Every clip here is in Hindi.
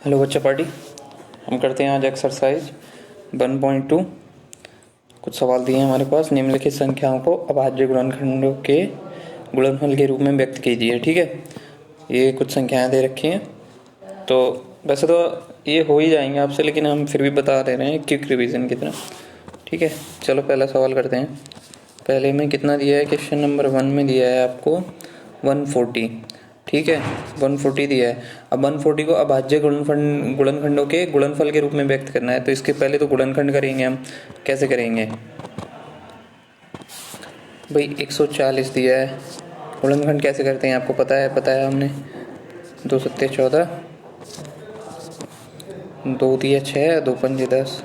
हेलो बच्चा पार्टी। हम करते हैं आज एक्सरसाइज 1.2। कुछ सवाल दिए हैं हमारे पास। निम्नलिखित संख्याओं को अभाज्य गुणनखंडों के गुणनफल के रूप में व्यक्त कीजिए। ठीक है, ये कुछ संख्याएं दे रखी हैं। तो वैसे तो ये हो ही जाएंगे आपसे, लेकिन हम फिर भी बता दे रहे हैं क्विक रिवीजन की तरह। ठीक है, चलो पहला सवाल करते हैं। पहले में कितना दिया है? क्वेश्चन नंबर 1 में दिया है आपको 140। ठीक है, 140 दिया है। अब 140 को अभाज्य गुणनखंडों के गुणनफल के रूप में व्यक्त करना है। तो इसके पहले तो गुणनखंड करेंगे हम। कैसे करेंगे भाई? 140 दिया है, गुणनखंड कैसे करते हैं आपको पता है हमने। 2 सत्ते 14, 2 दिया 6, 2 पंजे 10।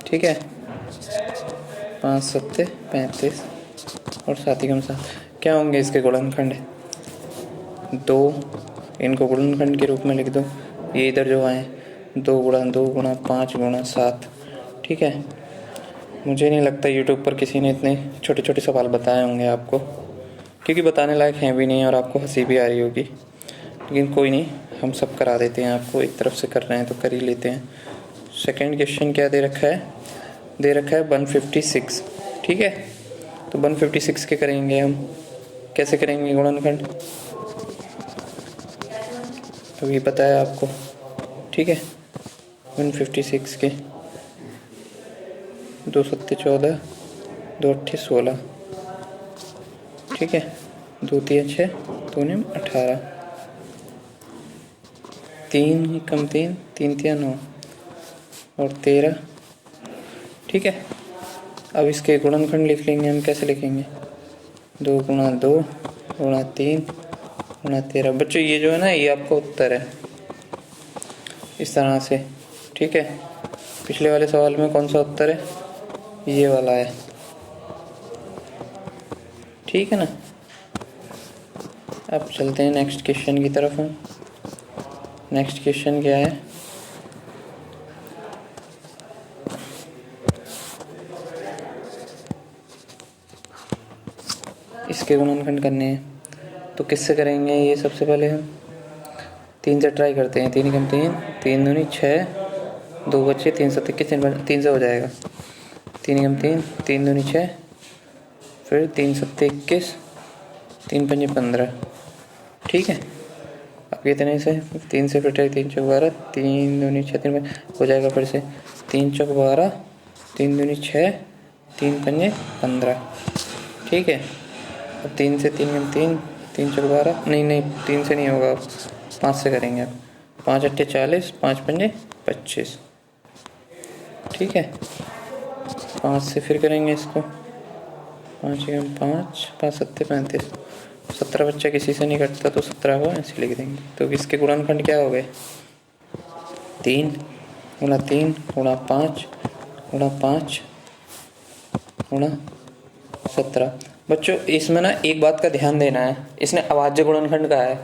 ठीक है, 5 सत्ते 35 और 7 एकम 7। क्या होंगे इसके गुणनखंड? 2, इनको गुणनखंड के रूप में लिख दो। ये इधर जो आए 2 गुणा 2 गुणा 5 गुणा 7। ठीक है, मुझे नहीं लगता यूट्यूब पर किसी ने इतने छोटे छोटे सवाल बताए होंगे आपको, क्योंकि बताने लायक हैं भी नहीं और आपको हंसी भी आ रही होगी। लेकिन कोई नहीं, हम सब करा देते हैं आपको। एक तरफ से कर रहे हैं तो कर ही लेते हैं। सेकंड क्वेश्चन क्या दे रखा है? दे रखा है 156। ठीक है, तो 156 के करेंगे हम। कैसे करेंगे गुणनखंड? तो ये पता है आपको। ठीक है, 156 के 2 सत्ते 14, 2 अट्ठे 16। ठीक है, 2 तिया 6, 2 निम 18, 3 एकम 3, 3 तिया 9 और 13। ठीक है, अब इसके गुणनखंड लिख लेंगे हम। कैसे लिखेंगे? 2 गुणा 2 गुणा 3 गुणा 13। बच्चों ये जो है ना, ये आपका उत्तर है इस तरह से। ठीक है, पिछले वाले सवाल में कौन सा उत्तर है? ये वाला है। ठीक है ना। अब चलते हैं नेक्स्ट क्वेश्चन की तरफ। हम नेक्स्ट क्वेश्चन क्या है? इसके गुणनखंड करने हैं। तो किससे करेंगे ये? सबसे पहले हम 3 से ट्राई करते हैं। 3 एकम 3, 3 दूनी 6, 2 बच्चे 3 सत्ते 21, 3 से हो जाएगा। 3 एकम 3, 3 दूनी 6, फिर 3 सत्ते 21, 3 पंजे 15। ठीक है, अब कितने से? 3 से फिर 3 चौक 12, 3 दूनी 6, 3 हो जाएगा। फिर से 3 चौक 12, 3 दूनी 6, 3 पंजे 15। ठीक है, अब 3 से 3 3, 3 चौक 12, नहीं 3 से नहीं होगा, अब 5 से करेंगे। अब 5 अट्ठे 40, 5 पंजे 25। ठीक है, 5 से फिर करेंगे इसको। 5 एकम 5, 5 सत्ते 35। 17 बच्चा किसी से नहीं कटता, तो 17 को ऐसे लिख देंगे। तो इसके गुणनखंड क्या हो गए? 3 गुणा 3 गुणा 5 गुणा 5 गुणा 17। बच्चों इसमें ना एक बात का ध्यान देना है, इसने अभाज्य गुणनखंड कहा है,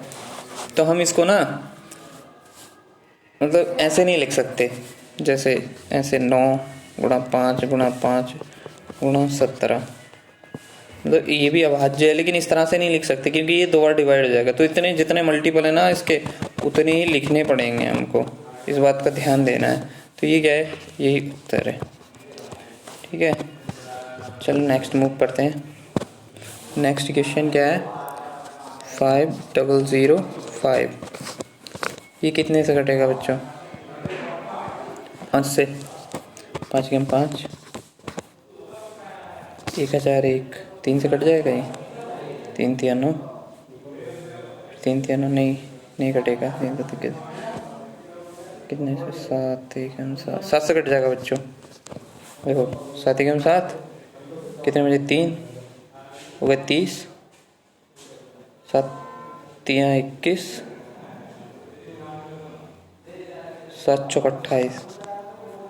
तो हम इसको ना मतलब ऐसे नहीं लिख सकते। जैसे ऐसे 9 गुणा 5 गुणा 5 गुणा 17। मतलब ये भी अभाज्य है, लेकिन इस तरह से नहीं लिख सकते, क्योंकि ये 2 बार डिवाइड हो जाएगा। तो इतने जितने मल्टीपल है ना इसके, उतने ही लिखने पड़ेंगे हमको। इस बात का ध्यान देना है। तो ये क्या है? यही उत्तर है। ठीक है, चलो नेक्स्ट मूव करते हैं। नेक्स्ट क्वेश्चन क्या है? 5005। ये कितने से कटेगा बच्चों? 5 से। 5 एकम 5, 1001, 3 से कट जाएगा ये। 3 तिया 9, 3 तिया 9 नहीं कटेगा। 3 तो कितने से? 7 एकम 7, 7 से कट जाएगा बच्चों। देखो 7 एकम 7, कितने बजे? 3 हो गए 30, 7 तिया 21, 7 चौक 28,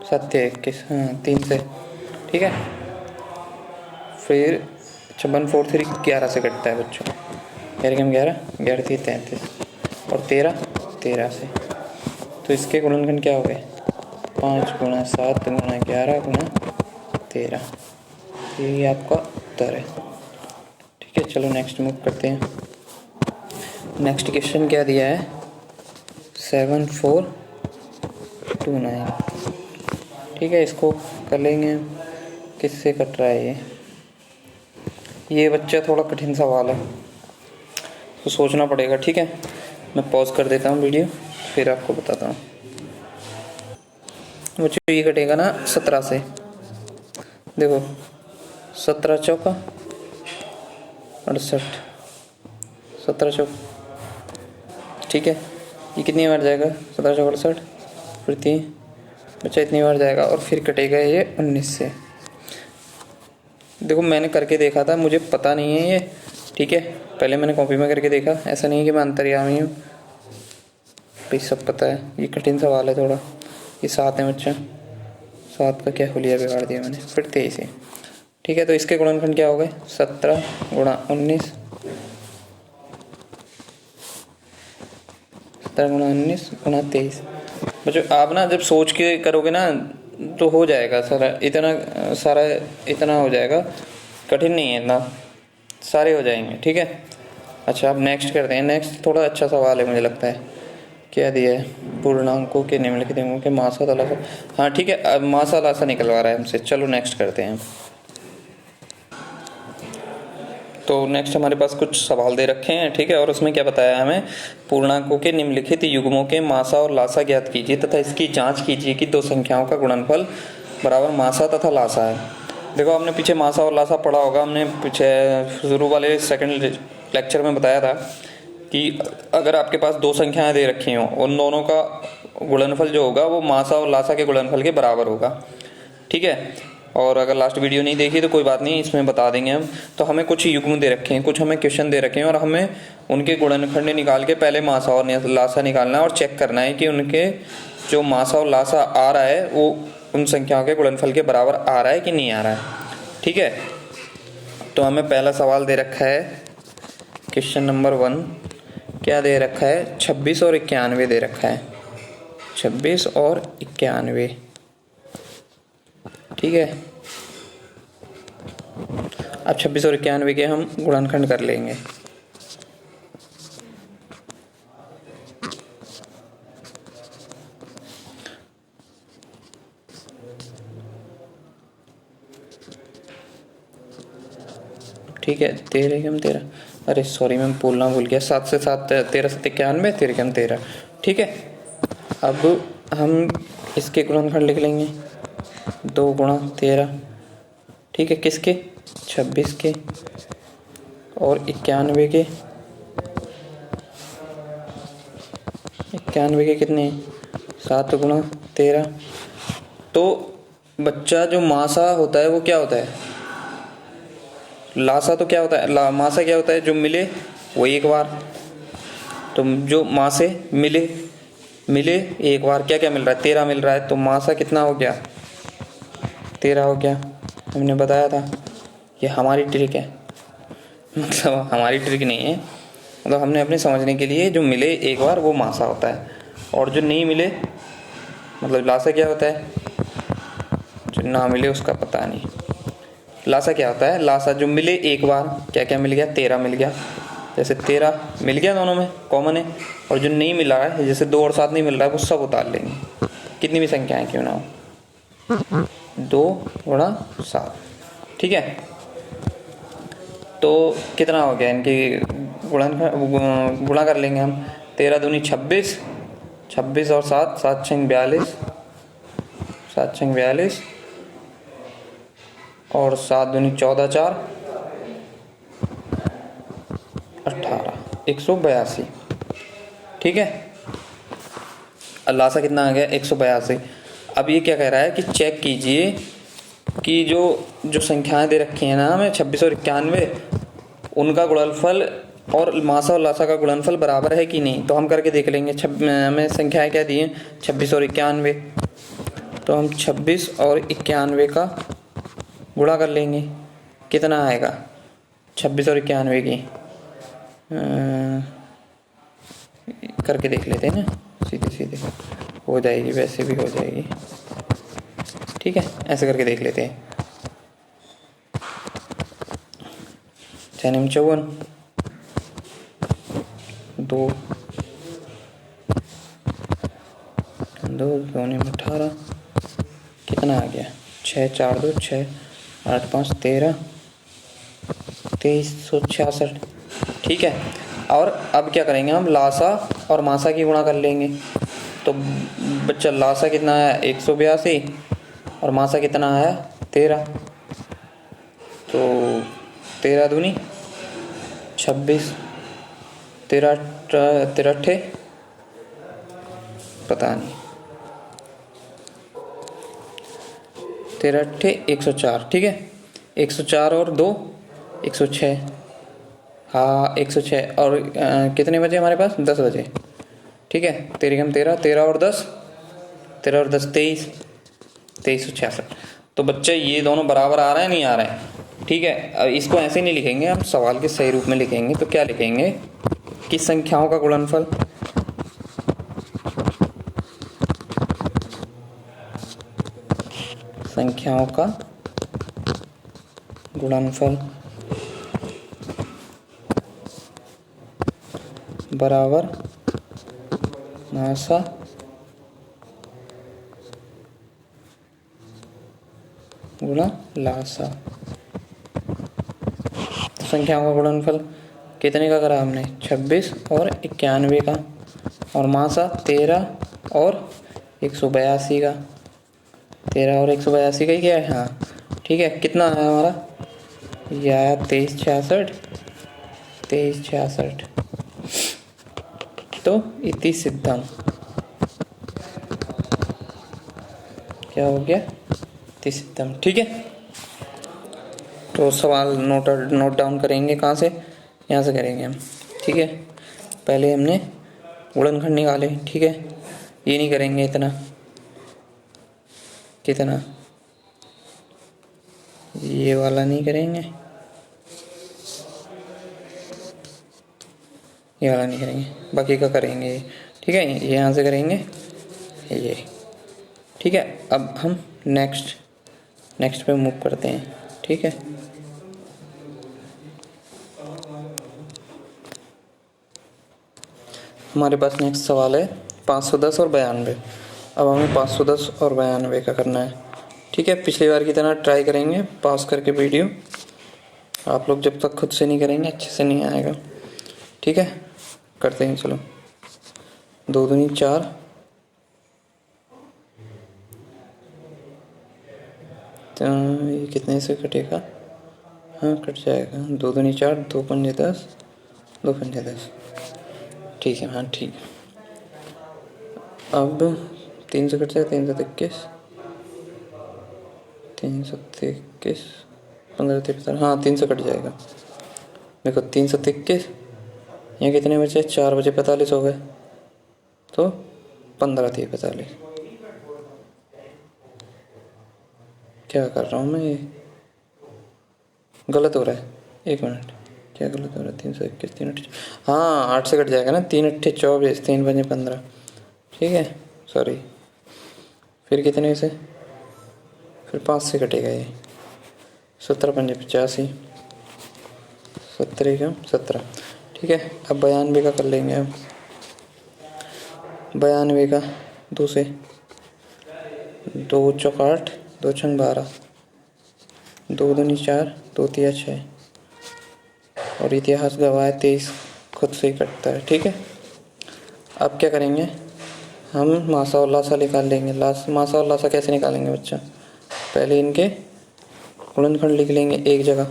7 तिया 21। हाँ 3 से। ठीक है, फिर 143 11 से कटता है बच्चों। 11 एकम 11, 11 थी 33 और 13 से। तो इसके गुणनखंड क्या हो गए? 5 गुणा 7 गुणा 11 गुणा 13। ये आपका उत्तर है। ठीक है, चलो नेक्स्ट मूव करते हैं। नेक्स्ट क्वेश्चन क्या दिया है? 7429। ठीक है, इसको कर लेंगे। किससे कट रहा है ये बच्चा थोड़ा कठिन सवाल है, तो सोचना पड़ेगा। ठीक है, मैं पॉज कर देता हूँ वीडियो, फिर आपको बताता हूँ। बच्चों ये कटेगा ना 17 से। देखो 17 चौका 68, 17 चौक। ठीक है, ये कितनी बार जाएगा? 17 चौक 68, फिर 3 बच्चा इतनी बार जाएगा, और फिर कटेगा ये 19 से। देखो मैंने करके देखा था, मुझे पता नहीं है ये। ठीक है, पहले मैंने कॉपी में करके देखा, ऐसा नहीं है कि मैं अंतर्यामी हूँ, भाई सब पता है। ये कठिन सवाल है थोड़ा। ये 7 है बच्चा, 7 का क्या हुलिया बिगाड़ दिया मैंने। फिर 23 है। ठीक है, तो इसके गुणनखंड क्या हो गए? 17 गुणा 19, 17 गुणा 19 गुणा 23। बच्चों आप ना जब सोच के करोगे ना तो हो जाएगा सारा, इतना हो जाएगा। कठिन नहीं है इतना, सारे हो जाएंगे। ठीक है, अच्छा अब नेक्स्ट करते हैं। नेक्स्ट थोड़ा अच्छा सवाल है मुझे लगता है। क्या दिया है? पूर्णांकों के निम्नलिखित अंकों के मासा तलासा। हाँ ठीक है, अब मासा लासा निकलवा रहा है हमसे। चलो नेक्स्ट करते हैं। तो नेक्स्ट हमारे पास कुछ सवाल दे रखे हैं। ठीक है, और उसमें क्या बताया हमें? पूर्णांकों के निम्नलिखित युग्मों के मासा और लासा ज्ञात कीजिए तथा इसकी जांच कीजिए कि दो संख्याओं का गुणनफल बराबर मासा तथा लासा है। देखो हमने पीछे मासा और लासा पढ़ा होगा, हमने पीछे शुरू वाले सेकंड लेक्चर में बताया था कि अगर आपके पास दो संख्याएं दे रखी हों, उन दोनों का गुणनफल जो होगा वो मासा और लासा के गुणनफल के बराबर होगा। ठीक है, और अगर लास्ट वीडियो नहीं देखी तो कोई बात नहीं, इसमें बता देंगे हम। तो हमें कुछ युग्म दे रखे हैं, कुछ हमें क्वेश्चन दे रखे हैं, और हमें उनके गुणनखंड निकाल के पहले मासा और लासा निकालना है और चेक करना है कि उनके जो मासा और लासा आ रहा है वो उन संख्याओं के गुणनफल के बराबर आ रहा है कि नहीं आ रहा है। ठीक है, तो हमें पहला सवाल दे रखा है, क्वेश्चन नंबर 1 क्या दे रखा है? 26 और 91 दे रखा है। 26 और 91। ठीक है, अब 26 और 91 के हम गुणनखंड कर लेंगे। ठीक है, 13 कम 13, अरे सॉरी मैं बोलना भूल गया। 7 से 7 13 से 91, 13 कम 13। ठीक है, अब हम इसके गुणनखंड लिख लेंगे। 2 गुणा 13। ठीक है, किसके? 26 के और 91 के। 91 के कितने? 7 गुणा 13। तो बच्चा जो मासा होता है वो क्या होता है? लासा तो क्या होता है? मासा क्या होता है? जो मिले वो एक बार। तो जो मासे मिले एक बार, क्या क्या मिल रहा है? 13 मिल रहा है, तो मासा कितना हो गया? 13 हो गया। हमने बताया था ये हमारी ट्रिक है, मतलब हमारी ट्रिक नहीं है, मतलब हमने अपने समझने के लिए जो मिले एक बार वो मासा होता है, और जो नहीं मिले मतलब लासा क्या होता है? जो ना मिले उसका पता नहीं। लासा क्या होता है? लासा जो मिले एक बार, क्या क्या मिल गया? 13 मिल गया। जैसे 13 मिल गया, दोनों में कॉमन है, और जो नहीं मिला है जैसे 2 और 7 नहीं मिल रहा है वो सब उतार लेंगे, कितनी भी संख्याएं क्यों ना हो। 2 गुणा 7। ठीक है, तो कितना हो गया? इनकी गुणा कर लेंगे हम। 13 दूनी 26, 26 और 7, 7 छंग 42, 7 छंग 42, और 7 दूनी 14, 4 18, 182। ठीक है, लासा कितना आ गया? 182। अब ये क्या कह रहा है कि चेक कीजिए कि जो संख्याएं दे रखी हैं ना हमें 26 और 91, उनका गुणनफल और मासा और लासा का गुणनफल बराबर है कि नहीं। तो हम करके देख लेंगे। हमें संख्याएं क्या दी हैं? 26 और 91। तो हम 26 और 91 का गुणा कर लेंगे, कितना आएगा? 26 और 91 की करके देख लेते हैं ना, सीधे सीधे हो जाएगी, वैसे भी हो जाएगी। ठीक है, ऐसे करके देख लेते हैं। 54, 2, दो दूनी में 18, कितना आ गया 6 4 2 6 8 5 13, 2366। ठीक है, और अब क्या करेंगे हम, लासा और मासा की गुणा कर लेंगे। तो बच्चा लासा कितना है 182 और मासा कितना है 13, तो 13 दूनी 26, 13 अट्ठे पता नहीं 13 अट्ठे 104। ठीक है, 104 और 2 106। हाँ 106 और कितने बजे हमारे पास 10 बजे। ठीक है, 13 13 13 और 10 13 और 10 23 2366। तो बच्चे ये दोनों बराबर आ रहे हैं नहीं आ रहे हैं। ठीक है, अब इसको ऐसे नहीं लिखेंगे, हम सवाल के सही रूप में लिखेंगे। तो क्या लिखेंगे कि संख्याओं का गुणनफल संख्याओं का गुणनफल बराबर मासा गुणा लासा। संख्याओं का गुणनफल कितने का करा हमने 26 और 91 का, और मासा 13 और 182 का। 13 और 182 का ही क्या है, हाँ ठीक है। कितना है हमारा, यह आया 2366 2366। तो इति सिद्धम क्या हो गया, इति सिद्धम। ठीक है, तो सवाल नोट डाउन करेंगे कहाँ से, यहाँ से करेंगे हम। ठीक है, पहले हमने गुणनखंड निकाले। ठीक है, ये नहीं करेंगे इतना, कितना ये वाला नहीं करेंगे, ये वाला नहीं करेंगे, बाकी का करेंगे। ठीक है, ये यहाँ से करेंगे ये। ठीक है, अब हम नेक्स्ट पे मूव करते हैं। ठीक है, हमारे पास नेक्स्ट सवाल है 510 और 92। अब हमें 510 और 92 का करना है। ठीक है, पिछली बार की तरह ट्राई करेंगे पास करके वीडियो। आप लोग जब तक खुद से नहीं करेंगे अच्छे से नहीं आएगा। ठीक है, करते हैं, चलो। 2 दूनी 4, तो ये कितने से कटेगा, हाँ कट जाएगा। 2 दूनी 4, 2 पंजे 10, 2 पंजे 10। ठीक है, हाँ ठीक है। अब 3 से कट जाएगा, 321, 321, 15 53, हाँ 3 से कट जाएगा। देखो 321, यहाँ कितने बचे, 4 बजे 45 हो गए, तो 15 थी 45। क्या कर रहा हूँ मैं, ये गलत हो रहा है, 1 मिनट, क्या गलत हो रहा है। 321, 3 अट्ठे, हाँ 8 से कट जाएगा ना, 3 अट्ठे 24, 3 पंजे 15। ठीक है, सॉरी। फिर कितने से, फिर 5 से कटेगा ये, 17 पंजे 85, 17 17। ठीक है, अब 92 का कर लेंगे हम। 92 का 2 से, 2 चौक 8, 2 छंग 12, 2 दूनी 4, 2 तिया 6, और इतिहास गवाह 23 खुद से ही कटता है। ठीक है, अब क्या करेंगे हम, मासा और लासा निकाल लेंगे। मासा और लासा कैसे निकालेंगे बच्चा, पहले इनके गुणनखंड लिख लेंगे एक जगह।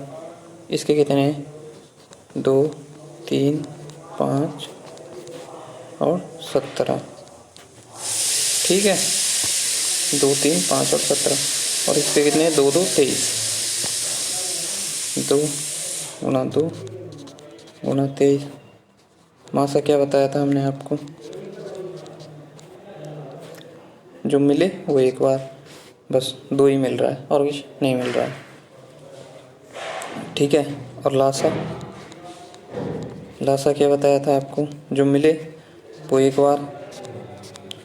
इसके कितने हैं, 2 3 5 और 17। ठीक है, 2 3 5 और 17, और इसके कितने हैं, 2 2 23, 2 गुणा 2 गुणा 23। मासा क्या बताया था हमने आपको, जो मिले वो एक बार, बस 2 ही मिल रहा है और कुछ नहीं मिल रहा है। ठीक है, और लासा क्या बताया था आपको, जो मिले वो एक बार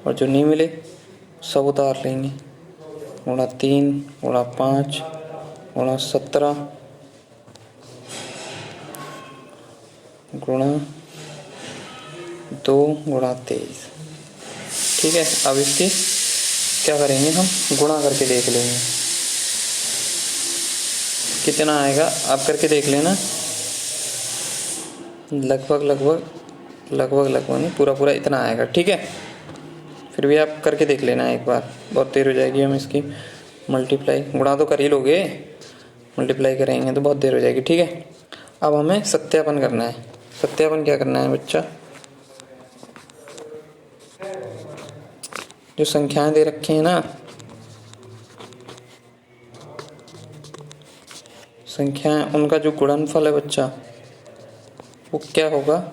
और जो नहीं मिले सब उतार लेंगे। गुणा 3 गुणा 5 गुणा 17 गुणा 2 गुणा 23। ठीक है, अब इसकी क्या करेंगे, हम गुणा करके देख लेंगे कितना आएगा। आप करके देख लेना, लगभग नहीं, पूरा इतना आएगा। ठीक है, फिर भी आप करके देख लेना एक बार, बहुत देर हो जाएगी। हम इसकी मल्टीप्लाई, गुणा तो कर ही लोगे, मल्टीप्लाई करेंगे तो बहुत देर हो जाएगी। ठीक है, अब हमें सत्यापन करना है। सत्यापन क्या करना है बच्चा, जो संख्याएं दे रखी हैं ना, संख्याएं, उनका जो गुणनफल है बच्चा, वो क्या होगा,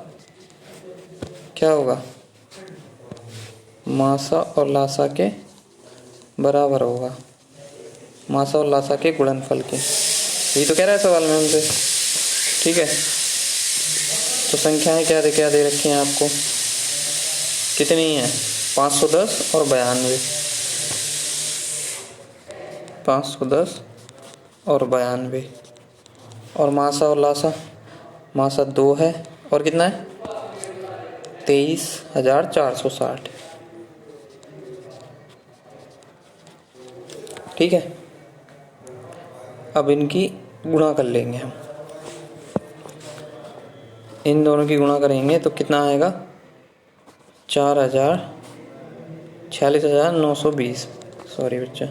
मासा और लासा के बराबर होगा, मासा और लासा के गुणनफल के। यही तो कह रहा है सवाल में हमसे। ठीक है, तो संख्याएं क्या दे रखी हैं आपको, कितनी हैं, 510 और 92, 510 और 92। और मासा और लासा, मासा 2 है और कितना है, 23,460। ठीक है, अब इनकी गुणा कर लेंगे हम, इन दोनों की गुणा करेंगे तो कितना आएगा, 46,920, सॉरी बच्चा,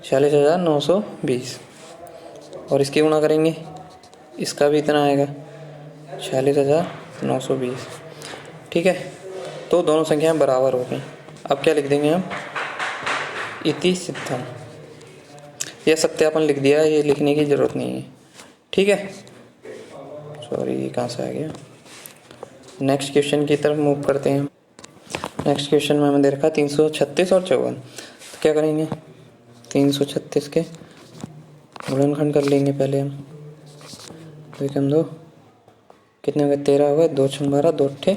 46,920। और इसकी गुणा करेंगे, इसका भी इतना आएगा, 46,920। ठीक है, तो दोनों संख्याएं बराबर हो गई। अब क्या लिख देंगे हम, इति सिद्धम। यह सत्यापन लिख दिया, ये लिखने की ज़रूरत नहीं है। ठीक है, सॉरी ये कहाँ से आ गया। नेक्स्ट क्वेश्चन की तरफ मूव करते हैं। नेक्स्ट क्वेश्चन में हमें दे रखा 336 और 54। तो क्या करेंगे, 336 के गुणनखंड कर लेंगे पहले हम। तो हम 2 कितने हो गए, 13 हो गए, 2 छंग 12, 2 अट्ठे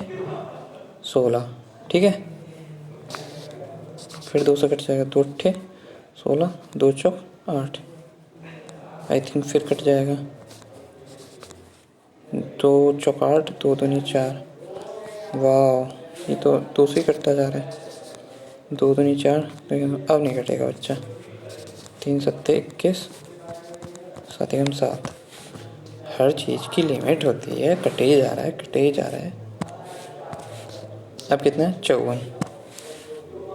16। ठीक है, फिर 2 से कट जाएगा, 2 अट्ठे 16, 2 चौक 8, आई थिंक फिर कट जाएगा, 2 चौक 8, 2 दूनी 4। वाह, ये तो 2 से कटता जा रहा है, 2 दूनी 4, लेकिन अब नहीं कटेगा बच्चा। 3 सत्ते 21, 7 एकम 7। हर चीज़ की लिमिट होती है, कटे ही जा रहा है। अब कितना है, 54।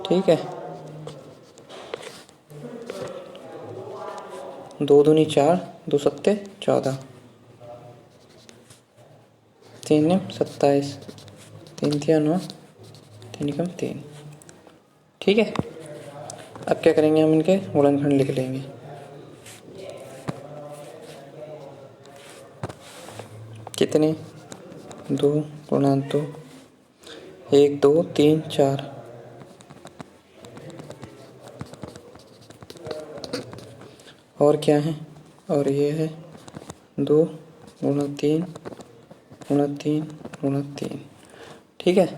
ठीक है, 2 दूनी 4, 2 सत्ते 14, 3 ने 27, 3 तिया 9, 3 एकम 3। ठीक है, अब क्या करेंगे, हम इनके गुणनखंड लिख लेंगे। कितने, 2 गुणा 2, 1 2 3 4, और क्या है, और ये है 2 गुणा 3 गुणा 3 गुणा 3। ठीक है,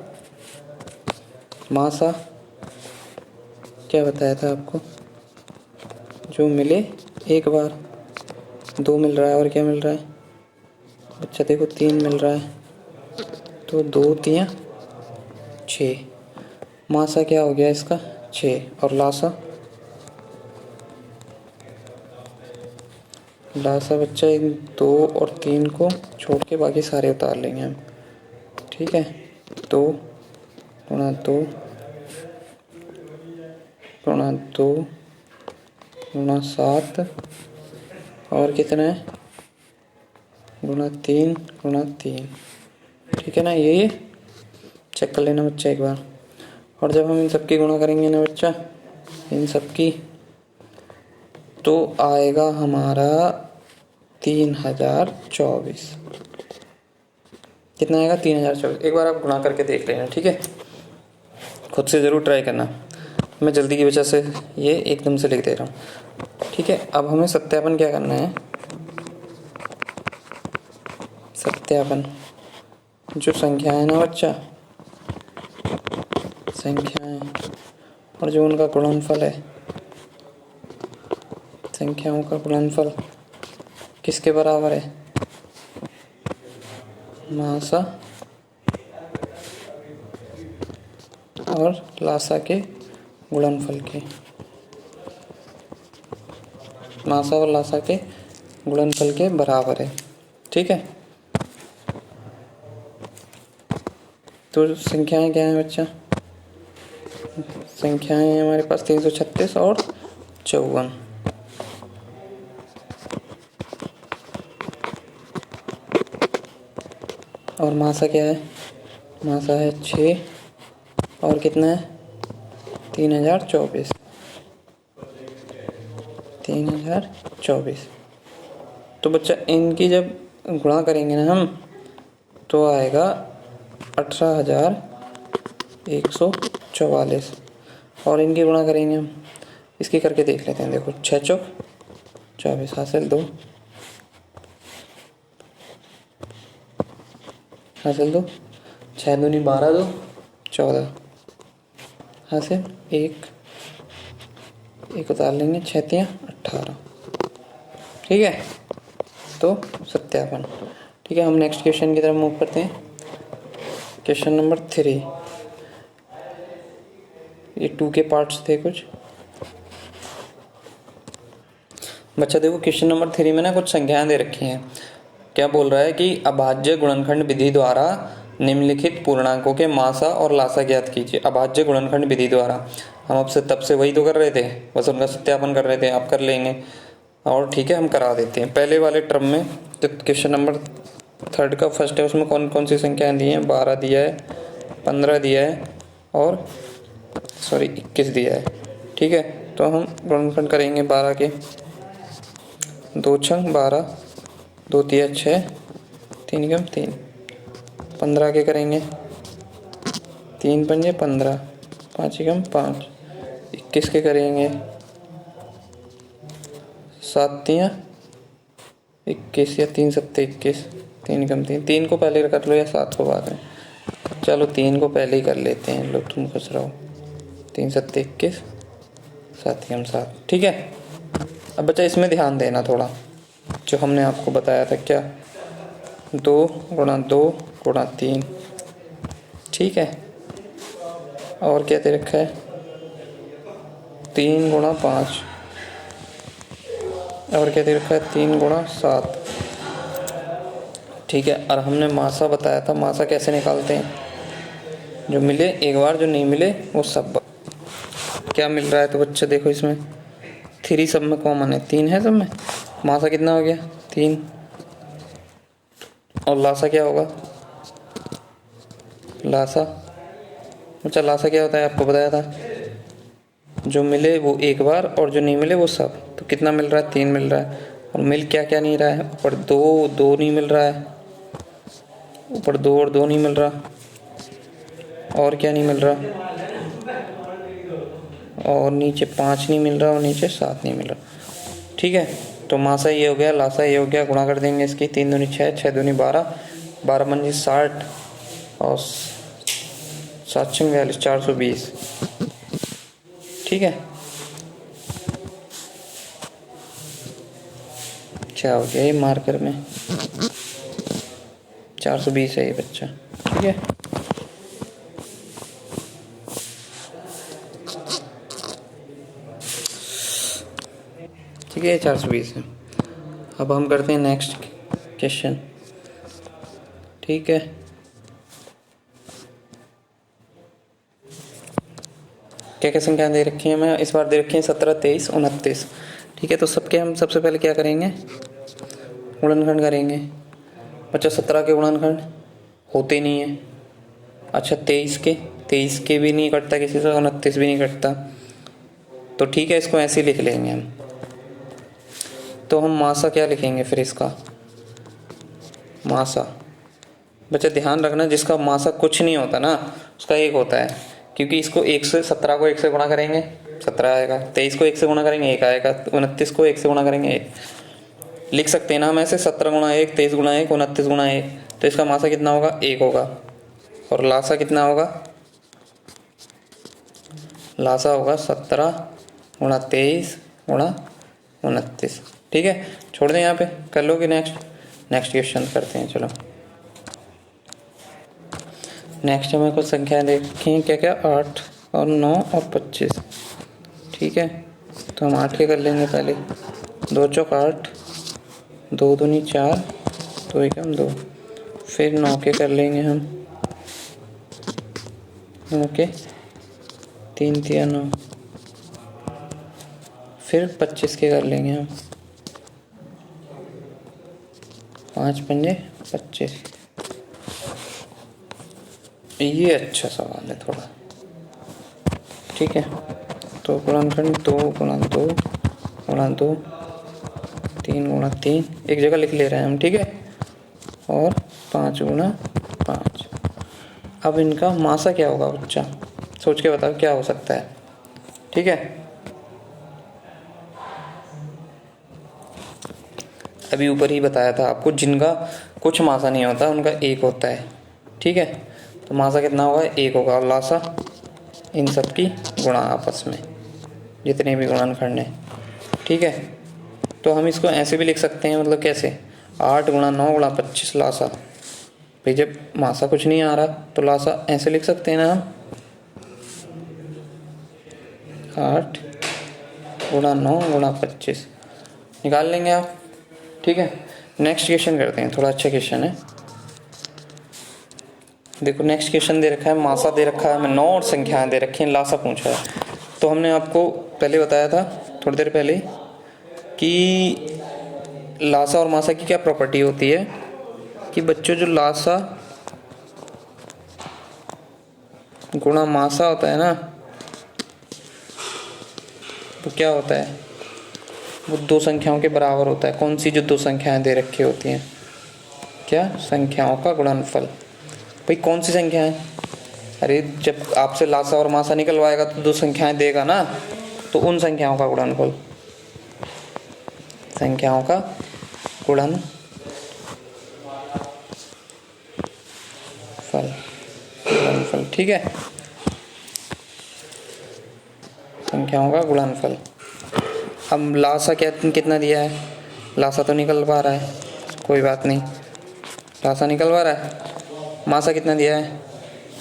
मासा क्या बताया था आपको, जो मिले एक बार, 2 मिल रहा है और क्या मिल रहा है बच्चा, देखो 3 मिल रहा है, तो 2 तिया 6, मासा क्या हो गया इसका 6, और लासा बच्चा इन 2 और 3 को छोड़ के बाकी सारे उतार लेंगे हम। ठीक है, 2 गुणा 2 गुणा 2 गुणा 7, और कितना है, गुणा 3 गुणा 3। ठीक है ना, ये चेक कर लेना बच्चा एक बार। और जब हम इन सब की गुणा करेंगे ना बच्चा, इन सब की, तो आएगा हमारा 3024। कितना आएगा, 3024। एक बार आप गुणा करके देख लेना। ठीक है, खुद से ज़रूर ट्राई करना, मैं जल्दी की वजह से ये एकदम से लिख दे रहा हूँ। ठीक है, अब हमें सत्यापन क्या करना है, सत्यापन, जो संख्या है ना बच्चा, संख्याएं और जो उनका गुणनफल है, संख्याओं का गुणनफल किसके बराबर है, मासा और लासा के गुणनफल के, मासा और लासा के गुणनफल के बराबर है। ठीक है, तो संख्याएं क्या हैं बच्चा? संख्याएं हैं हमारे पास 336 और 54। और मासा क्या है? मासा है 6 और कितना है? 3024। 3024। तो बच्चा इनकी जब गुणा करेंगे ना हम, तो आएगा 18,144। और इनकी गुणा करेंगे हम, इसकी करके देख लेते हैं। देखो 6 चौक 24 हासिल 2, हासिल 2, 6 दूनी 12, 2 14 हासिल 1, एक उतार लेंगे, 6 तियां 18। ठीक है, तो सत्यापन। ठीक है, हम नेक्स्ट क्वेश्चन की तरफ मूव करते हैं। क्वेश्चन नंबर 3, ये 2 के पार्ट्स थे कुछ। बच्चा देखो क्वेश्चन नंबर 3 में ना कुछ संख्याएं दे रखी हैं। क्या बोल रहा है कि अभाज्य गुणनखंड विधि द्वारा निम्नलिखित पूर्णांकों के मासा और लासा ज्ञात कीजिए। अभाज्य गुणनखंड विधि द्वारा, हम अब से तब से वही तो कर रहे थे, बस उनका सत्यापन कर रहे थे। आप कर लेंगे और ठीक है, हम करा देते हैं। पहले वाले टर्म में तो क्वेश्चन नंबर 3 का फर्स्ट है, उसमें कौन कौन सी संख्याएं दी हैं? 12 दिया है, 15 दिया है और 21 दिया है। ठीक है, तो हम गुणनखंड करेंगे 12 के। 2 छंग 12, 2 तिया 6, 3 कम 3। 15 के करेंगे, 3 पंजे 15, 5 कम 5। 21 के करेंगे, 7 तिया 21 या 3 सत्ते 21, 3 कम 3। 3 को पहले कर लो या 7 को बाद में? चलो 3 को पहले ही कर लेते हैं। लो तुम खुश रहो। 3 सत्ते 21, 7 कम 7। ठीक है, अब बच्चा इसमें ध्यान देना थोड़ा, जो हमने आपको बताया था। क्या? 2 गुणा 2 गुणा 3। ठीक है, और क्या दे रखा है? 3 गुणा 5। और क्या दे रखा है? 3 गुणा 7। ठीक है, और हमने मासा बताया था। मासा कैसे निकालते हैं? जो मिले एक बार, जो नहीं मिले वो सब बार। क्या मिल रहा है? तो बच्चा देखो इसमें 3 सब में कॉमन है, 3 है सब में। मासा कितना हो गया? 3। और लासा क्या होगा? लासा, अच्छा लासा क्या होता है? आपको बताया था, जो मिले वो एक बार और जो नहीं मिले वो सब। तो कितना मिल रहा है? 3 मिल रहा है। और मिल क्या क्या नहीं रहा है? ऊपर 2 नहीं मिल रहा है, ऊपर 2 और 2 नहीं मिल रहा। और क्या नहीं मिल रहा? और नीचे 5 नहीं मिल रहा और नीचे 7 नहीं मिल रहा। ठीक है, तो मासा ये हो गया, लासा ये हो गया। गुणा कर देंगे इसकी, 3 दूनी 6, 6 दूनी 12, 12 पंजी 60 और 7 छंग 42, 420। ठीक है, क्या हो गया ये मार्कर में? 420 है ये बच्चा। ठीक है, ठीक है, 420 है। अब हम करते हैं नेक्स्ट क्वेश्चन। ठीक है, क्या क्या संख्या दे रखी है? मैं इस बार दे रखी है 17, 23, 29। ठीक है, तो सबके हम सबसे पहले क्या करेंगे? गुणनखंड करेंगे। बच्चा 17 के गुणनखंड होते नहीं है। अच्छा 23 के भी नहीं कटता किसी से, 29 भी नहीं कटता। तो ठीक है, इसको ऐसे ही लिख लेंगे हम। तो हम मासा क्या लिखेंगे फिर इसका? मासा, बच्चा ध्यान रखना, जिसका मासा कुछ नहीं होता ना उसका 1 होता है। क्योंकि इसको 1 से 17 को 1 से गुणा करेंगे 17 आएगा, 23 को 1 से गुणा करेंगे 1 आएगा, 29 को 1 से गुणा करेंगे 1। लिख सकते हैं ना हम ऐसे, 17 गुणा 1, 23 गुणा 1, 29 गुणा 1। तो इसका मासा कितना होगा? 1 होगा। और लासा कितना होगा? लासा होगा 17 गुणा 23 गुणा 29। ठीक है, छोड़ दें यहाँ पे, कर लोगे नेक्स्ट क्वेश्चन करते हैं। चलो नेक्स्ट हमें कुछ संख्याएं देखें, क्या क्या, 8 और 9 और 25। ठीक है, तो हम 8 के कर लेंगे पहले। 2 चौक 8, 2 दूनी 4, 2 एकम 2। फिर 9 के कर लेंगे हम, ओके, 3 तिया 9। फिर 25 के कर लेंगे हम, 5 पंजे 25। ये अच्छा सवाल है थोड़ा। ठीक है, तो गुणनखंड 2 गुणा 2 गुणा 2, 3 गुणा 3 एक जगह लिख ले रहे हैं हम। ठीक है, और 5 गुणा 5। अब इनका मासा क्या होगा बच्चा, सोच के बताओ क्या हो सकता है। ठीक है, अभी ऊपर ही बताया था आपको, जिनका कुछ मासा नहीं होता उनका 1 होता है। ठीक है, तो मासा कितना होगा, 1 होगा। और लासा इन सब की गुणा आपस में, जितने भी गुणनखंड हैं। ठीक है, तो हम इसको ऐसे भी लिख सकते हैं, मतलब कैसे, 8 गुणा 9 गुणा 25 लासा। भाई जब मासा कुछ नहीं आ रहा तो लासा ऐसे लिख सकते हैं ना हम, 8 गुणा 9 गुणा 25 निकाल लेंगे आप। ठीक है, नेक्स्ट क्वेश्चन करते हैं, थोड़ा अच्छा क्वेश्चन है। देखो नेक्स्ट क्वेश्चन दे रखा है, मासा दे रखा है हमें 9 और संख्याएं दे रखी हैं, लासा पूछा है। तो हमने आपको पहले बताया था थोड़ी देर पहले कि लासा और मासा की क्या प्रॉपर्टी होती है, कि बच्चों जो लासा गुणा मासा होता है ना, वो क्या होता है, वो 2 संख्याओं के बराबर होता है। कौन सी जो 2 संख्याएं दे रखी होती हैं, क्या, संख्याओं का गुणनफल। भाई कौन सी संख्या है, अरे जब आपसे लासा और मासा निकलवाएगा तो 2 संख्याएं देगा ना, तो उन संख्याओं का गुणनफल, संख्याओं का गुणनफल, गुणनफल। ठीक है, संख्याओं का गुणनफल। अब लासा क्या कितना दिया है, लासा तो निकल पा रहा है, कोई बात नहीं, लासा निकल पा रहा है। मासा कितना दिया है,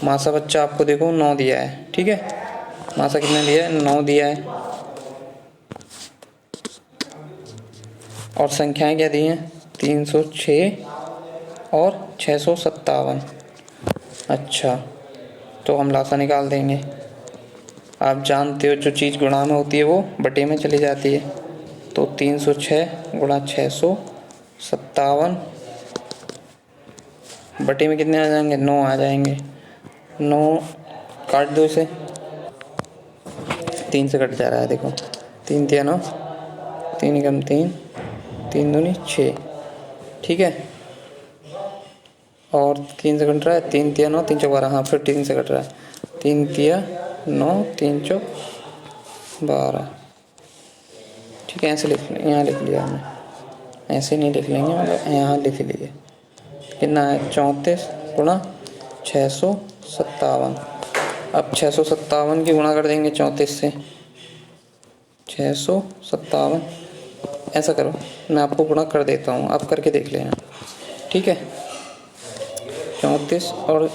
मासा बच्चा आपको देखो 9 दिया है। ठीक है, मासा कितना दिया है, 9 दिया है। और संख्याएं क्या दी हैं, 306 और 657। अच्छा, तो हम लासा निकाल देंगे। आप जानते हो जो चीज़ गुणा में होती है वो बटे में चली जाती है, तो 306 गुणा 657 बटे में कितने आ जाएंगे, 9 आ जाएंगे। 9 काट दो इसे, 3 से कट जा रहा है, देखो 3 तिया 9, 3 एकम 3, 3 दूनी 6। ठीक है, और 3 से कट रहा है, 3 तिया 9, 3 चौक 12, हाँ फिर 3 से कट रहा है, 3 तिया 9, 3 चौक 12। ठीक है, ऐसे लिख, यहाँ लिख लिया हमने, ऐसे नहीं लिख लेंगे, मतलब यहाँ लिख लिए। कितना है, 34 गुणा 657। अब 657 की गुणा कर देंगे 34 से, 657। ऐसा करो, मैं आपको गुणा कर देता हूँ, आप करके देख लेना। ठीक है, 34 और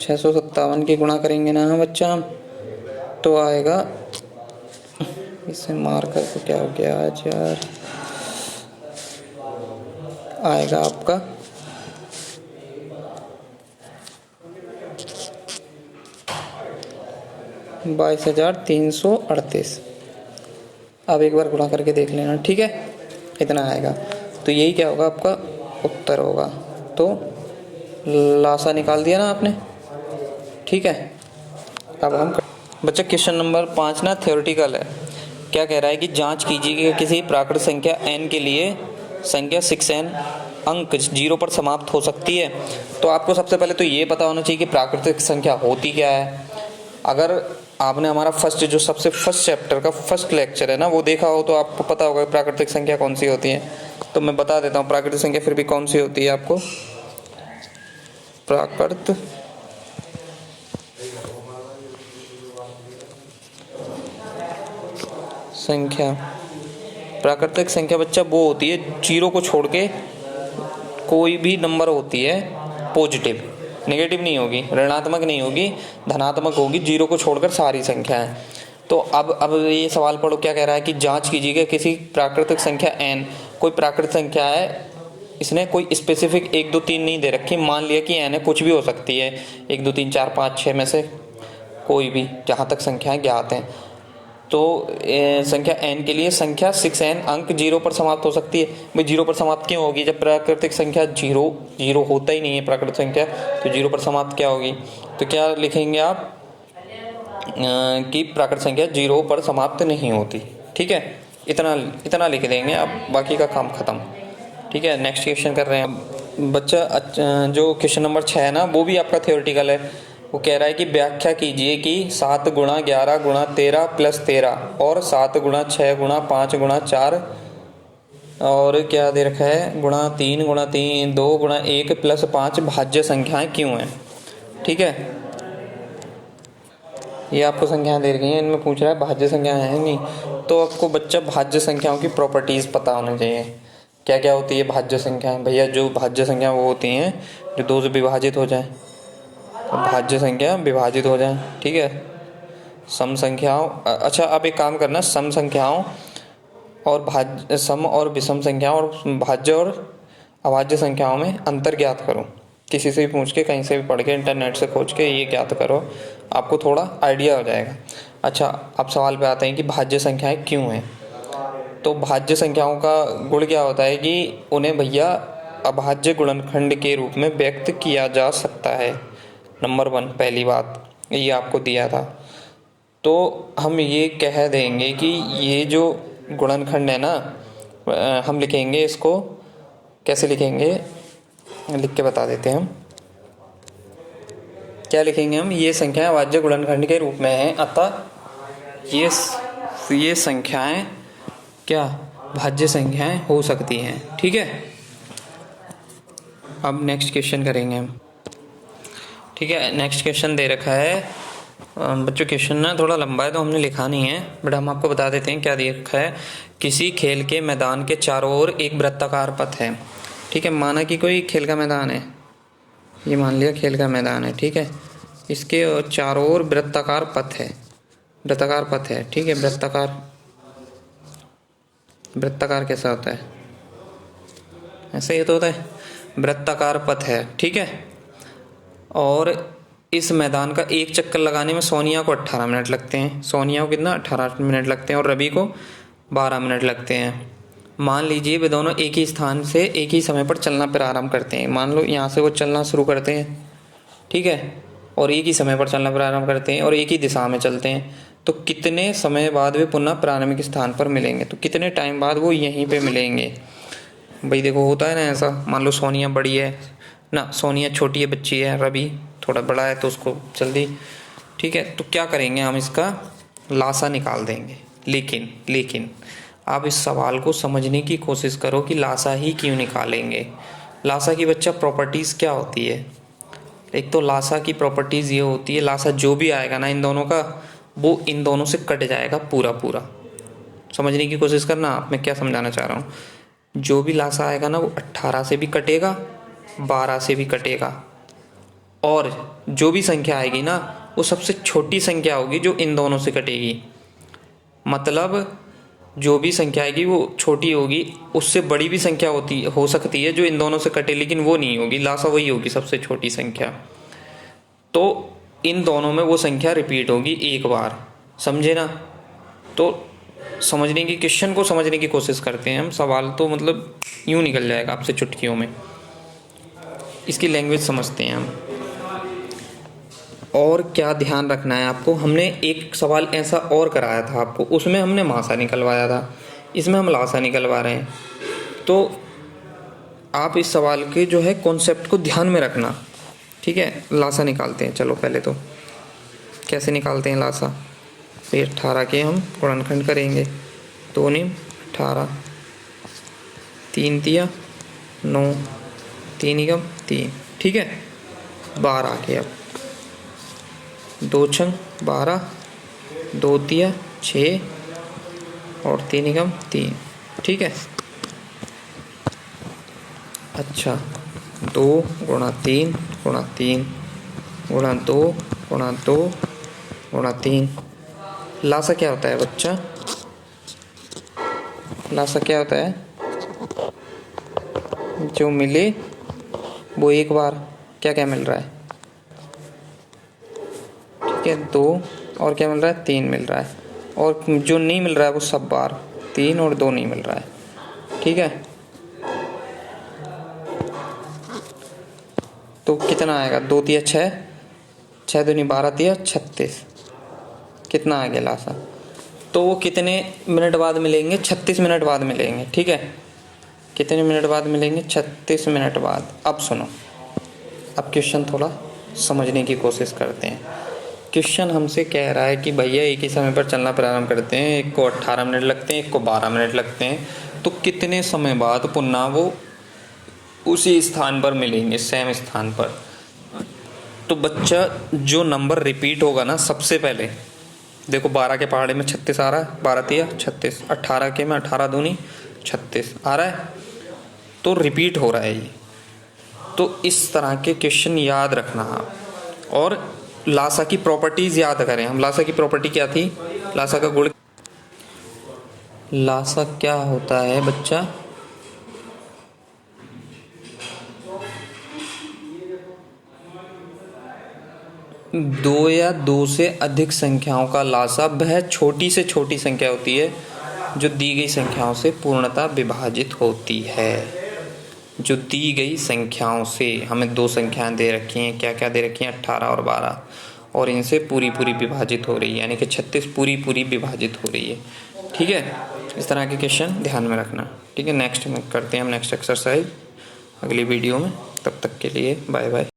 657 की गुणा करेंगे ना हम बच्चा, हम तो आएगा, इसे मार कर तो क्या हो गया आज यार, आएगा आपका 22,338। अब एक बार गुणा करके देख लेना। ठीक है, इतना आएगा, तो यही क्या होगा, आपका उत्तर होगा। तो लासा निकाल दिया ना आपने। ठीक है, अब हम बच्चा क्वेश्चन नंबर 5 ना थ्योरेटिकल है। क्या कह रहा है कि जांच कीजिए कि किसी प्राकृत संख्या n के लिए संख्या 6n अंक 0 पर समाप्त हो सकती है। तो आपको सबसे पहले तो ये पता होना चाहिए कि प्राकृतिक संख्या होती क्या है। अगर आपने हमारा जो सबसे फर्स्ट चैप्टर का फर्स्ट लेक्चर है ना वो देखा हो तो आपको पता होगा प्राकृतिक संख्या कौन सी होती है। तो मैं बता देता हूँ प्राकृतिक संख्या फिर भी कौन सी होती है आपको। प्राकृत संख्या, प्राकृतिक संख्या बच्चा वो होती है 0 को छोड़ के कोई भी नंबर होती है पॉजिटिव, नेगेटिव नहीं होगी, ऋणात्मक नहीं होगी, धनात्मक होगी, जीरो को छोड़कर सारी संख्याएं। तो अब ये सवाल पढ़ो, क्या कह रहा है कि जांच कीजिएगा किसी प्राकृतिक संख्या n, कोई प्राकृतिक संख्या है, इसने कोई स्पेसिफिक 1 2 3 नहीं दे रखी, मान लिया कि n है, कुछ भी हो सकती है 1 2 3 4 5 6 में से कोई भी, जहाँ तक संख्याएं ज्ञात हैं। तो संख्या n के लिए संख्या 6n अंक 0 पर समाप्त हो सकती है। भाई 0 पर समाप्त क्यों होगी, जब प्राकृतिक संख्या 0 होता ही नहीं है प्राकृतिक संख्या, तो 0 पर समाप्त क्या होगी। तो क्या लिखेंगे आप कि प्राकृतिक संख्या 0 पर समाप्त नहीं होती। ठीक है, इतना लिख देंगे, अब बाकी का काम खत्म। ठीक है, नेक्स्ट क्वेश्चन कर रहे हैं बच्चा। जो क्वेश्चन नंबर 6 है ना, वो भी आपका थ्योरेटिकल है। वो कह रहा है कि व्याख्या कीजिए कि 7 गुणा 11 गुणा 13 प्लस 13 और 7 गुणा 6 गुणा 5 गुणा 4 और क्या दे रखा है गुणा 3 2 गुणा 1 प्लस 5 भाज्य संख्याएं क्यों हैं। ठीक है, ये आपको संख्याएं दे रखी हैं, इनमें पूछ रहा है भाज्य संख्याएं हैं नहीं, तो आपको बच्चा भाज्य संख्याओं की प्रॉपर्टीज पता होना चाहिए। क्या क्या होती है भाज्य संख्याएं। भैया जो भाज्य संख्या वो होती हैं जो 2 से विभाजित हो जाए, भाज्य संख्या विभाजित हो जाए। ठीक है, सम संख्याओं, अच्छा आप एक काम करना, सम संख्याओं और सम और विषम संख्याओं और भाज्य और अभाज्य संख्याओं में अंतर ज्ञात करो। किसी से भी पूछ के, कहीं से भी पढ़ के, इंटरनेट से खोज के ये ज्ञात करो, आपको थोड़ा आइडिया हो जाएगा। अच्छा, अब सवाल पे आते हैं कि भाज्य संख्याएं क्यों हैं। तो भाज्य संख्याओं का गुण क्या होता है कि उन्हें भैया अभाज्य गुणनखंड के रूप में व्यक्त किया जा सकता है। नंबर 1 पहली बात ये आपको दिया था। तो हम ये कह देंगे कि ये जो गुणनखंड है ना, हम लिखेंगे इसको, कैसे लिखेंगे लिख के बता देते हैं हम। क्या लिखेंगे हम, ये संख्याएं अभाज्य गुणनखंड के रूप में हैं, अतः ये संख्याएं क्या भाज्य संख्याएं हो सकती हैं। ठीक है, अब नेक्स्ट क्वेश्चन करेंगे हम। ठीक है, नेक्स्ट क्वेश्चन दे रखा है बच्चों, क्वेश्चन ना थोड़ा लंबा है तो हमने लिखा नहीं है, बट हम आपको बता देते हैं क्या दे रखा है। किसी खेल के मैदान के चारों ओर एक वृत्ताकार पथ है। ठीक है, माना कि कोई खेल का मैदान है, ये मान लिया खेल का मैदान है। ठीक है, इसके चारों ओर वृत्ताकार पथ है, वृत्ताकार पथ है। ठीक है, वृत्ताकार कैसा होता है, ऐसे ही तो होता है, वृत्ताकार पथ है। ठीक है, और इस मैदान का एक चक्कर लगाने में सोनिया को 18 मिनट लगते हैं। सोनिया को कितना 18 मिनट लगते हैं और रवि को 12 मिनट लगते हैं। मान लीजिए वे दोनों एक ही स्थान से एक ही समय पर चलना प्रारंभ करते हैं। मान लो यहाँ से वो चलना शुरू करते हैं, ठीक है, और एक ही समय पर चलना प्रारंभ करते हैं और एक ही दिशा में चलते हैं। तो कितने समय बाद वे पुनः प्रारंभिक स्थान पर मिलेंगे, तो कितने टाइम बाद वो यहीं पे मिलेंगे। भाई देखो होता है ना ऐसा, मान लो सोनिया बड़ी है ना, सोनिया छोटी है, बच्ची है, रवि थोड़ा बड़ा है तो उसको जल्दी। ठीक है, तो क्या करेंगे हम, इसका लासा निकाल देंगे। लेकिन आप इस सवाल को समझने की कोशिश करो कि लासा ही क्यों निकालेंगे। लासा की बच्चा प्रॉपर्टीज़ क्या होती है। एक तो लासा की प्रॉपर्टीज़ ये होती है, लासा जो भी आएगा ना इन दोनों का, वो इन दोनों से कट जाएगा पूरा। समझने की कोशिश करना, आप मैं क्या समझाना चाह रहा हूँ। जो भी लासा आएगा ना वो 18 से भी कटेगा, 12 से भी कटेगा, और जो भी संख्या आएगी ना वो सबसे छोटी संख्या होगी जो इन दोनों से कटेगी। मतलब जो भी संख्या आएगी वो छोटी होगी, उससे बड़ी भी संख्या हो सकती है जो इन दोनों से कटे, लेकिन वो नहीं होगी, लासा वही होगी सबसे छोटी संख्या। तो इन दोनों में वो संख्या रिपीट होगी एक बार, समझे ना। तो समझने की, क्वेश्चन को समझने की कोशिश करते हैं हम, सवाल तो मतलब यूं निकल जाएगा आपसे चुटकियों में। इसकी लैंग्वेज समझते हैं हम। और क्या ध्यान रखना है आपको, हमने एक सवाल ऐसा और कराया था आपको, उसमें हमने मासा निकलवाया था, इसमें हम लासा निकलवा रहे हैं। तो आप इस सवाल के जो है कॉन्सेप्ट को ध्यान में रखना। ठीक है, लासा निकालते हैं। चलो पहले तो कैसे निकालते हैं लासा। तो 18 के हम गुणनखंड करेंगे, 2 9 18, 3 तिया 9, 3 एकम 3। ठीक है, 12 के अब 2 छंग 12, 2 तिया 6 और 3 एकम 3। ठीक है, अच्छा 2 गुणा 3 गुणा 3 गुणा 2 गुणा 2 गुणा 3। लासा क्या होता है बच्चा? लासा क्या होता है? जो मिले वो एक बार क्या क्या मिल रहा है? ठीक है, 2 और क्या मिल रहा है? 3 मिल रहा है। और जो नहीं मिल रहा है वो सब बार 3 और 2 नहीं मिल रहा है। ठीक है, तो कितना आएगा? 2 तिया 6, 6 दूनी 12 तिया 36। कितना आ गया लासा? तो वो कितने मिनट बाद मिलेंगे? 36 मिनट बाद मिलेंगे। ठीक है, कितने मिनट बाद मिलेंगे? 36 मिनट बाद। अब सुनो, अब क्वेश्चन थोड़ा समझने की कोशिश करते हैं। क्वेश्चन हमसे कह रहा है कि भैया एक ही समय पर चलना प्रारंभ करते हैं, एक को 18 मिनट लगते हैं, एक को 12 मिनट लगते हैं, तो कितने समय बाद पुनः वो उसी स्थान पर मिलेंगे, सेम स्थान पर? तो बच्चा जो नंबर रिपीट होगा ना, सबसे पहले देखो 12 के पहाड़े में 36 आ रहा है, 12 तिया 36, 18 के में 18 दूनी 36 आ रहा है, तो रिपीट हो रहा है ये। तो इस तरह के क्वेश्चन याद रखना आप। और लासा की प्रॉपर्टीज याद करें हम। लासा की प्रॉपर्टी क्या थी? लासा का गुण, लासा क्या होता है बच्चा? दो या दो से अधिक संख्याओं का लासा वह छोटी से छोटी संख्या होती है जो दी गई संख्याओं से पूर्णतः विभाजित होती है। जो दी गई संख्याओं से, हमें दो संख्याएं दे रखी हैं, क्या क्या दे रखी हैं? 18 और 12, और इनसे पूरी पूरी विभाजित हो रही है, यानी कि 36 पूरी पूरी विभाजित हो रही है। ठीक है, इस तरह के क्वेश्चन ध्यान में रखना। ठीक है, नेक्स्ट में करते हैं हम नेक्स्ट एक्सरसाइज अगली वीडियो में। तब तक के लिए बाय बाय।